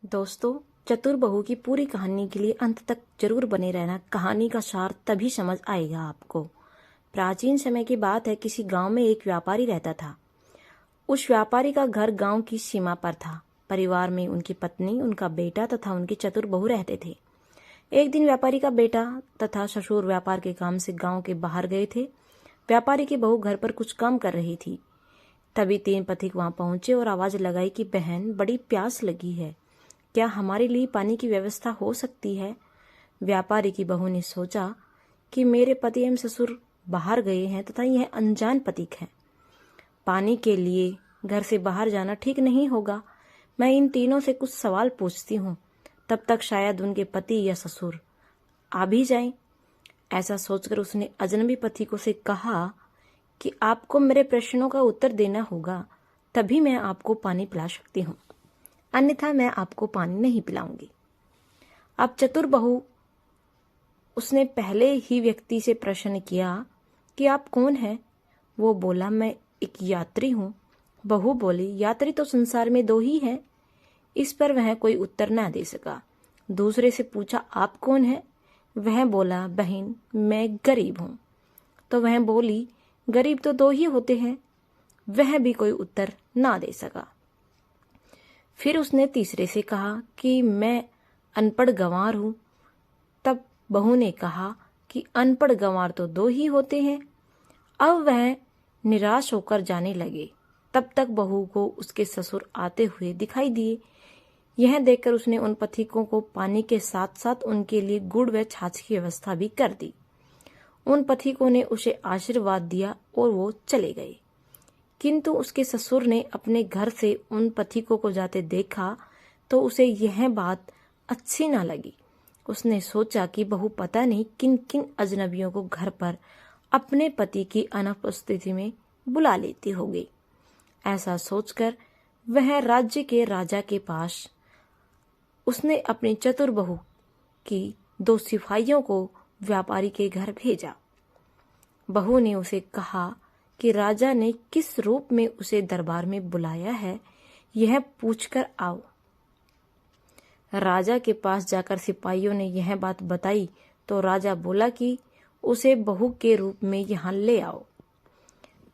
दोस्तों, चतुर बहू की पूरी कहानी के लिए अंत तक जरूर बने रहना। कहानी का सार तभी समझ आएगा आपको। प्राचीन समय की बात है। किसी गांव में एक व्यापारी रहता था। उस व्यापारी का घर गांव की सीमा पर था। परिवार में उनकी पत्नी, उनका बेटा तथा उनकी चतुर बहू रहते थे। एक दिन व्यापारी का बेटा तथा ससुर व्यापार के काम से गांव के बाहर गए थे। व्यापारी की बहू घर पर कुछ काम कर रही थी। तभी 3 पथिक वहां पहुंचे और आवाज लगाई कि बहन, बड़ी प्यास लगी है, क्या हमारे लिए पानी की व्यवस्था हो सकती है? व्यापारी की बहू ने सोचा कि मेरे पति एवं ससुर बाहर गए हैं तथा यह अनजान पथिक हैं। पानी के लिए घर से बाहर जाना ठीक नहीं होगा। मैं इन तीनों से कुछ सवाल पूछती हूँ, तब तक शायद उनके पति या ससुर आ भी जाएं। ऐसा सोचकर उसने अजनबी पथिकों से कहा कि आपको मेरे प्रश्नों का उत्तर देना होगा, तभी मैं आपको पानी पिला सकती हूँ, अन्यथा मैं आपको पानी नहीं पिलाऊंगी। अब चतुर बहू उसने पहले ही व्यक्ति से प्रश्न किया कि आप कौन हैं? वो बोला, मैं एक यात्री हूँ। बहू बोली, यात्री तो संसार में 2 ही हैं। इस पर वह कोई उत्तर न दे सका। दूसरे से पूछा, आप कौन हैं? वह बोला, बहन, मैं गरीब हूँ। तो वह बोली, गरीब तो 2 ही होते हैं। वह भी कोई उत्तर ना दे सका। फिर उसने तीसरे से कहा कि मैं अनपढ़ गंवार हूं। तब बहू ने कहा कि अनपढ़ गंवार तो 2 ही होते हैं। अब वह निराश होकर जाने लगे। तब तक बहू को उसके ससुर आते हुए दिखाई दिए। यह देखकर उसने उन पथिकों को पानी के साथ साथ उनके लिए गुड़ व छाछ की व्यवस्था भी कर दी। उन पथिकों ने उसे आशीर्वाद दिया और वो चले गए। किंतु उसके ससुर ने अपने घर से उन पथिकों को जाते देखा तो उसे यह बात अच्छी न लगी। उसने सोचा कि बहू पता नहीं किन किन अजनबियों को घर पर अपने पति की अनुपस्थिति में बुला लेती होगी। ऐसा सोचकर वह राज्य के राजा के पास उसने अपनी चतुर बहू की 2 सिपाहियों को व्यापारी के घर भेजा। बहू ने उसे कहा कि राजा ने किस रूप में उसे दरबार में बुलाया है, यह पूछकर आओ। राजा के पास जाकर सिपाहियों ने यह बात बताई तो राजा बोला कि उसे बहू के रूप में यहाँ ले आओ।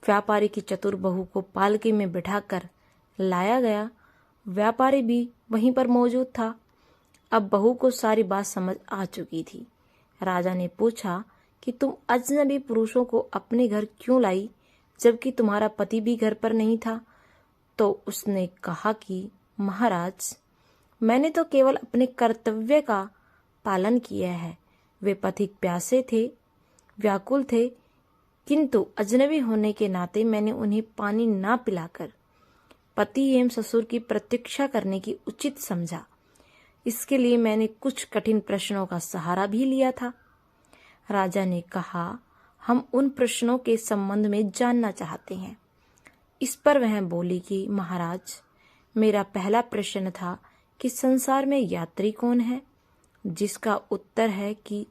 व्यापारी की चतुर बहू को पालकी में बिठाकर लाया गया। व्यापारी भी वहीं पर मौजूद था। अब बहू को सारी बात समझ आ चुकी थी। राजा ने पूछा कि तुम अजनबी पुरुषों को अपने घर क्यों लाई, जबकि तुम्हारा पति भी घर पर नहीं था? तो उसने कहा कि महाराज, मैंने तो केवल अपने कर्तव्य का पालन किया है। वे पथिक प्यासे थे, व्याकुल थे, किंतु अजनबी होने के नाते मैंने उन्हें पानी ना पिलाकर पति एवं ससुर की प्रतीक्षा करने की उचित समझा। इसके लिए मैंने कुछ कठिन प्रश्नों का सहारा भी लिया था। राजा ने कहा, हम उन प्रश्नों के संबंध में जानना चाहते हैं। इस पर वह बोली कि महाराज, मेरा पहला प्रश्न था कि संसार में यात्री कौन है? जिसका उत्तर है कि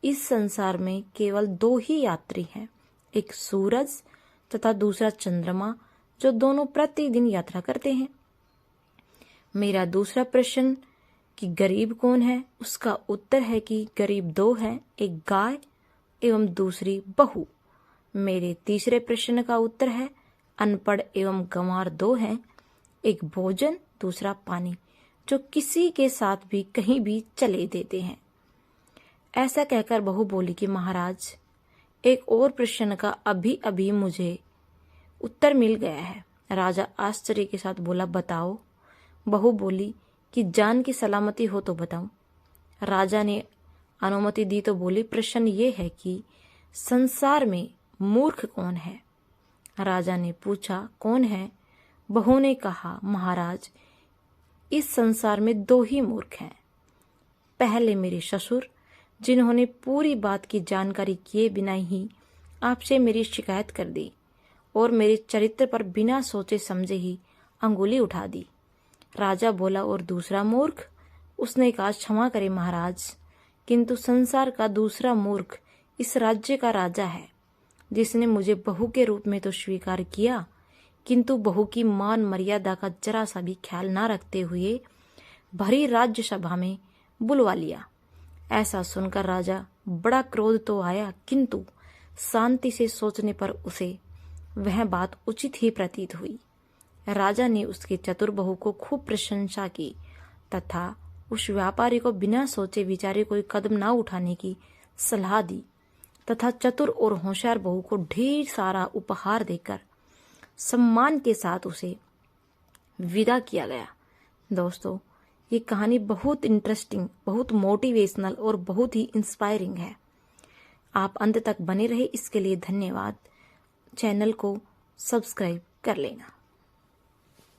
इस संसार में केवल 2 ही यात्री हैं, एक सूरज तथा दूसरा चंद्रमा, जो दोनों प्रतिदिन यात्रा करते हैं। मेरा दूसरा प्रश्न कि गरीब कौन है, उसका उत्तर है कि गरीब 2 हैं, एक गाय एवं दूसरी बहू। मेरे तीसरे प्रश्न का उत्तर है अनपढ़ एवं गंवार 2 हैं, एक भोजन, दूसरा पानी, जो किसी के साथ भी कहीं भी चले देते हैं। ऐसा कहकर बहू बोली कि महाराज, एक और प्रश्न का अभी अभी मुझे उत्तर मिल गया है। राजा आश्चर्य के साथ बोला, बताओ। बहू बोली कि जान की सलामती हो तो बताऊं। राजा ने अनुमति दी तो बोली, प्रश्न ये है कि संसार में मूर्ख कौन है? राजा ने पूछा, कौन है? बहू ने कहा, महाराज, इस संसार में 2 ही मूर्ख हैं। पहले मेरे ससुर, जिन्होंने पूरी बात की जानकारी किए बिना ही आपसे मेरी शिकायत कर दी और मेरे चरित्र पर बिना सोचे समझे ही अंगुली उठा दी। राजा बोला, और दूसरा मूर्ख? उसने कहा, क्षमा करे महाराज, किंतु संसार का दूसरा मूर्ख इस राज्य का राजा है, जिसने मुझे बहू के रूप में तो स्वीकार किया, किंतु बहू की मान मर्यादा का जरा सा भी ख्याल ना रखते हुए भरी राज्य सभा में बुलवा लिया। ऐसा सुनकर राजा बड़ा क्रोध तो आया, किंतु शांति से सोचने पर उसे वह बात उचित ही प्रतीत हुई। राजा ने उसके चतुर बहू को खूब प्रशंसा की तथा उस व्यापारी को बिना सोचे विचारे कोई कदम न उठाने की सलाह दी तथा चतुर और होशियार बहू को ढेर सारा उपहार देकर सम्मान के साथ उसे विदा किया गया। दोस्तों, ये कहानी बहुत इंटरेस्टिंग, बहुत मोटिवेशनल और बहुत ही इंस्पायरिंग है। आप अंत तक बने रहे, इसके लिए धन्यवाद। चैनल को सब्सक्राइब कर लेना।